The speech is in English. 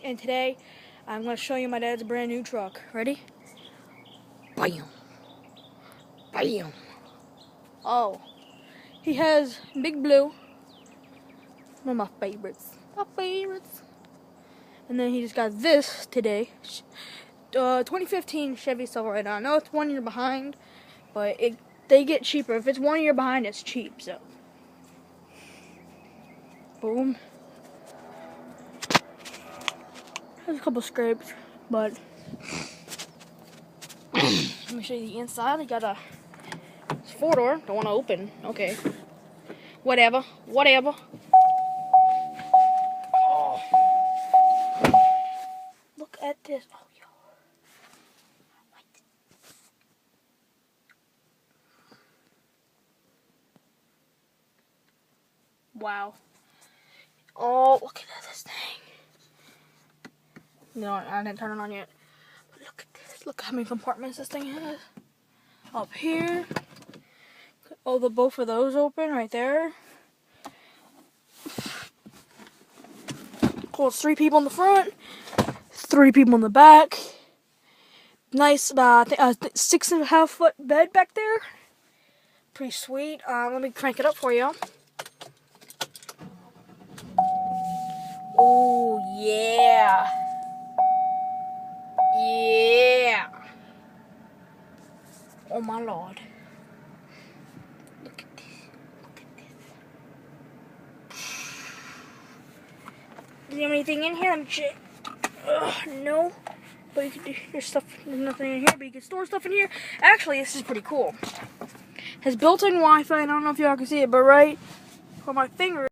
And today I'm going to show you my dad's brand new truck. Ready? Bam! Bam! Oh, he has Big Blue, one of my favorites. And then he just got this today, 2015 Chevy Silverado. I know it's 1 year behind, but they get cheaper. If it's 1 year behind, it's cheap. So, boom. There's a couple scrapes, but let me show you the inside. I got a 4-door. Don't want to open. Okay. Whatever. Oh. Look at this. Oh, yo. Wow. Oh, look at this thing. No, I didn't turn it on yet. But look at this. Look how many compartments this thing has. Up here. Oh, both of those open right there. Cool, it's 3 people in the front, 3 people in the back. Nice, 6.5 foot bed back there. Pretty sweet. Let me crank it up for you. Oh yeah, yeah. Oh my lord. Look at this. Do you have anything in here? Let me check. No. But you can do your stuff. There's nothing in here, but you can store stuff in here. Actually, this is pretty cool. Has built-in Wi-Fi. I don't know if y'all can see it, but right where my finger